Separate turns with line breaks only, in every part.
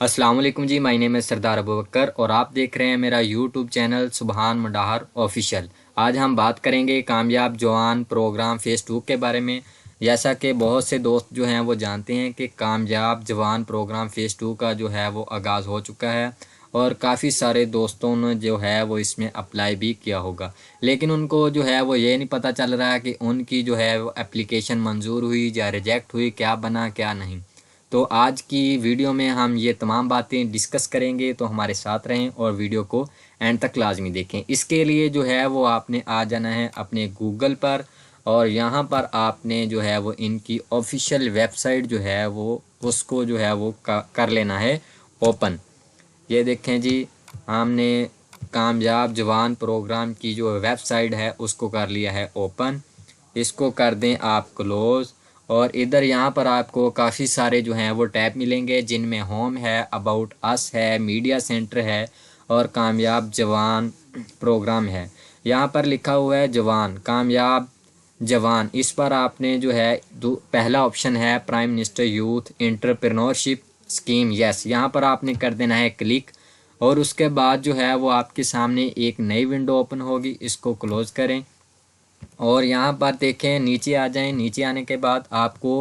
अस्सलाम वालेकुम जी, my name है सरदार अबू बकर और आप देख रहे हैं मेरा यूट्यूब चैनल सुबहान मंडाहर ऑफिशियल। आज हम बात करेंगे कामयाब जवान प्रोग्राम फेज़ 2 के बारे में। जैसा कि बहुत से दोस्त जो हैं वो जानते हैं कि कामयाब जवान प्रोग्राम फेज़ 2 का जो है वो आगाज़ हो चुका है और काफ़ी सारे दोस्तों ने जो है वो इसमें अप्लाई भी किया होगा, लेकिन उनको जो है वो ये नहीं पता चल रहा है कि उनकी जो है वो एप्लीकेशन मंजूर हुई या रिजेक्ट हुई, क्या बना क्या नहीं। तो आज की वीडियो में हम ये तमाम बातें डिस्कस करेंगे, तो हमारे साथ रहें और वीडियो को एंड तक लाजमी देखें। इसके लिए जो है वो आपने आ जाना है अपने गूगल पर और यहाँ पर आपने जो है वो इनकी ऑफिशियल वेबसाइट जो है वो उसको जो है वो कर लेना है ओपन। ये देखें जी, हमने कामयाब जवान प्रोग्राम की जो वेबसाइट है उसको कर लिया है ओपन। इसको कर दें आप क्लोज़ और इधर यहाँ पर आपको काफ़ी सारे जो हैं वो टैब मिलेंगे, जिनमें होम है, अबाउट अस है, मीडिया सेंटर है और कामयाब जवान प्रोग्राम है। यहाँ पर लिखा हुआ है जवान, कामयाब जवान। इस पर आपने जो है पहला ऑप्शन है prime minister youth entrepreneurship scheme, yes, यहाँ पर आपने कर देना है क्लिक और उसके बाद जो है वो आपके सामने एक नई विंडो ओपन होगी। इसको क्लोज़ करें और यहाँ पर देखें, नीचे आ जाएं। नीचे आने के बाद आपको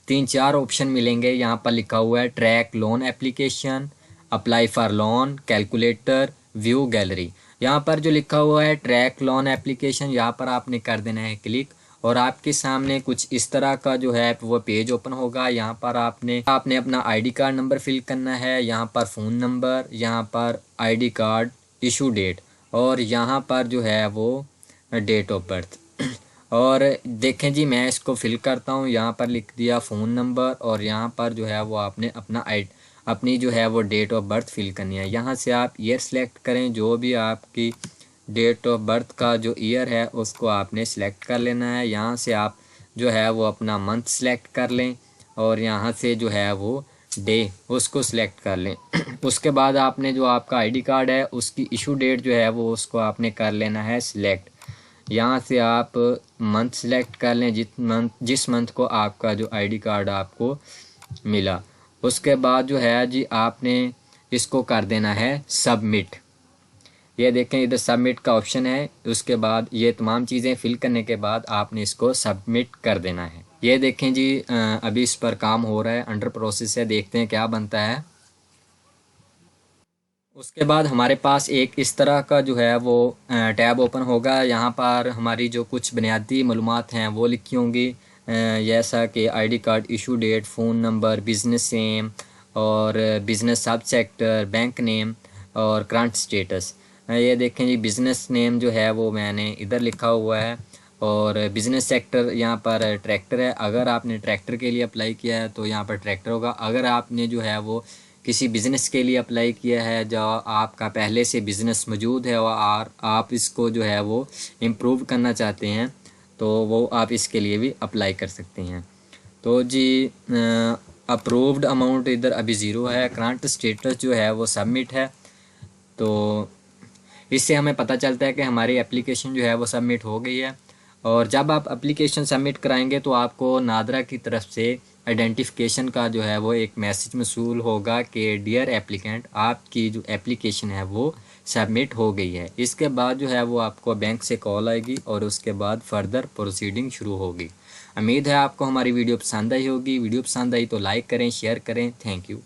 3-4 ऑप्शन मिलेंगे। यहाँ पर लिखा हुआ है track loan application, apply for loan, calculator, view gallery. यहाँ पर जो लिखा हुआ है ट्रैक लोन एप्लीकेशन, यहाँ पर आपने कर देना है क्लिक और आपके सामने कुछ इस तरह का जो है वो पेज ओपन होगा। यहाँ पर आपने अपना आईडी कार्ड नंबर फिल करना है, यहाँ पर फ़ोन नंबर, यहाँ पर आईडी कार्ड इशू डेट और यहाँ पर जो है वो डेट ऑफ बर्थ। और देखें जी, मैं इसको फिल करता हूँ। यहाँ पर लिख दिया फ़ोन नंबर और यहाँ पर जो है वो आपने अपनी जो है वो डेट ऑफ बर्थ फिल करनी है। यहाँ से आप ईयर सेलेक्ट करें, जो भी आपकी डेट ऑफ बर्थ का जो ईयर है उसको आपने सेलेक्ट कर लेना है। यहाँ से आप जो है वो अपना मंथ सेलेक्ट कर लें और यहाँ से जो है वो डे उसको सिलेक्ट कर लें। उसके बाद आपने जो आपका आईडी कार्ड है उसकी इशू डेट जो है वो उसको आपने कर लेना है सिलेक्ट। यहाँ से आप मंथ सेलेक्ट कर लें, जिस मंथ को आपका जो आईडी कार्ड आपको मिला। उसके बाद जो है जी आपने इसको कर देना है सबमिट। ये देखें, इधर सबमिट का ऑप्शन है। उसके बाद ये तमाम चीज़ें फिल करने के बाद आपने इसको सबमिट कर देना है। ये देखें जी, अभी इस पर काम हो रहा है, अंडर प्रोसेस है, देखते हैं क्या बनता है। उसके बाद हमारे पास एक इस तरह का जो है वो टैब ओपन होगा। यहाँ पर हमारी जो कुछ बुनियादी मालूमात हैं वो लिखी होंगी, जैसा कि ID card issue date, phone number, business name और business sub sector, bank name और करंट स्टेटस। ये देखें जी, बिज़नेस नेम जो है वो मैंने इधर लिखा हुआ है और बिज़नेस सेक्टर यहाँ पर ट्रैक्टर है। अगर आपने ट्रैक्टर के लिए अप्लाई किया है तो यहाँ पर ट्रैक्टर होगा। अगर आपने जो है वो किसी बिज़नेस के लिए अप्लाई किया है, जो आपका पहले से बिज़नेस मौजूद है और आप इसको जो है वो इम्प्रूव करना चाहते हैं, तो वो आप इसके लिए भी अप्लाई कर सकते हैं। तो जी अप्रूव्ड अमाउंट इधर अभी ज़ीरो है, करंट स्टेटस जो है वो सबमिट है। तो इससे हमें पता चलता है कि हमारी एप्लीकेशन जो है वो सबमिट हो गई है। और जब आप एप्लीकेशन सबमिट कराएंगे तो आपको नादरा की तरफ से आइडेंटिफिकेशन का जो है वो एक मैसेज मसूल होगा कि डियर एप्लीकेंट, आपकी जो एप्लीकेशन है वो सबमिट हो गई है। इसके बाद जो है वो आपको बैंक से कॉल आएगी और उसके बाद फर्दर प्रोसीडिंग शुरू होगी। उम्मीद है आपको हमारी वीडियो पसंद आई होगी। वीडियो पसंद आई तो लाइक करें, शेयर करें। Thank you.